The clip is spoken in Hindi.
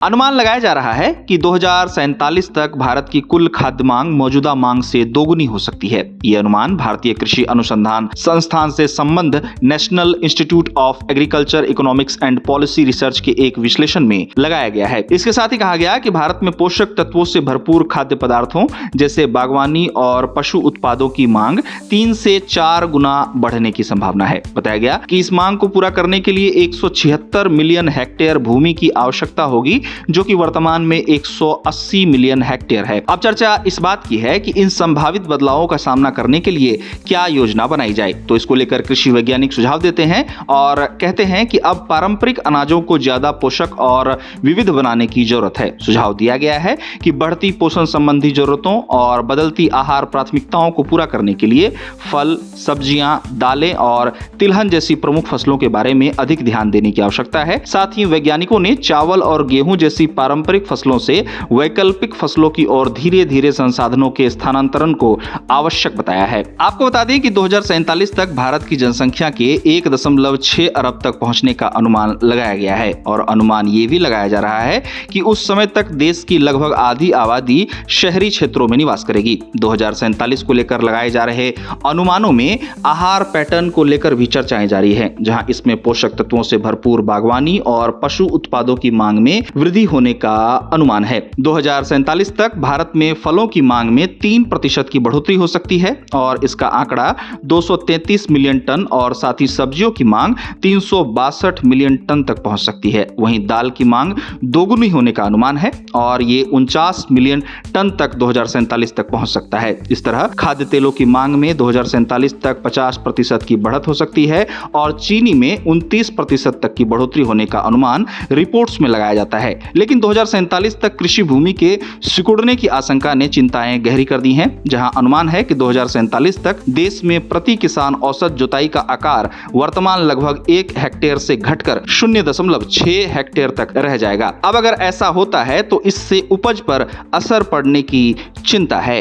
अनुमान लगाया जा रहा है कि 2047 तक भारत की कुल खाद्य मांग मौजूदा मांग से दोगुनी हो सकती है। ये अनुमान भारतीय कृषि अनुसंधान संस्थान से संबद्ध national institute of agriculture economics and policy research के एक विश्लेषण में लगाया गया है। इसके साथ ही कहा गया कि भारत में पोषक तत्वों से भरपूर खाद्य पदार्थों जैसे बागवानी और पशु उत्पादों की मांग 3 से 4 गुना बढ़ने की संभावना है। बताया गया कि इस मांग को पूरा करने के लिए 176 मिलियन हेक्टेयर भूमि की आवश्यकता होगी, जो कि वर्तमान में 180 मिलियन हेक्टेयर है। अब चर्चा इस बात की है कि इन संभावित बदलावों का सामना करने के लिए क्या योजना बनाई जाए। तो इसको लेकर कृषि वैज्ञानिक सुझाव देते हैं और कहते हैं कि अब पारंपरिक अनाजों को ज्यादा पोषक और विविध बनाने की जरूरत है। सुझाव दिया गया है कि बढ़ती पोषण संबंधी जरूरतों और बदलती आहार प्राथमिकताओं को पूरा करने के लिए फल, सब्जियां, दालें और तिलहन जैसी प्रमुख फसलों के बारे में अधिक ध्यान देने की आवश्यकता है। साथ ही वैज्ञानिकों ने चावल और गेहूं जैसी पारंपरिक फसलों से वैकल्पिक फसलों की ओर धीरे धीरे संसाधनों के स्थानांतरण को आवश्यक बताया है। आपको बता दें कि 2047 तक भारत की जनसंख्या के 1.6 अरब तक पहुंचने का अनुमान लगाया गया है और अनुमान ये भी लगाया जा रहा है कि उस समय तक देश की लगभग आधी आबादी शहरी क्षेत्रों में निवास करेगी। 2047 को लेकर लगाए जा रहे अनुमानों में आहार पैटर्न को लेकर भी चर्चाएं जारी है, जहां इसमें पोषक तत्वों से भरपूर बागवानी और पशु उत्पादों की मांग में वृद्धि होने का अनुमान है। 2047 तक भारत में फलों की मांग में 3% की बढ़ोतरी हो सकती है और इसका आंकड़ा 233 मिलियन टन और साथ ही सब्जियों की मांग 362 मिलियन टन तक पहुंच सकती है। वहीं दाल की मांग दोगुनी होने का अनुमान है और ये 49 मिलियन टन तक 2047 तक पहुंच सकता है। इस तरह खाद्य तेलों की मांग में 2047 तक 50% की बढ़त हो सकती है और चीनी में 29% तक की बढ़ोतरी होने का अनुमान रिपोर्ट्स में लगाया जाता है। लेकिन 2047 तक कृषि भूमि के सिकुड़ने की आशंका ने चिंताएं गहरी कर दी हैं, जहां अनुमान है कि 2047 तक देश में प्रति किसान औसत जुताई का आकार वर्तमान लगभग 1 हेक्टेयर से घटकर 0.6 हेक्टेयर तक रह जाएगा। अब अगर ऐसा होता है तो इससे उपज पर असर पड़ने की चिंता है।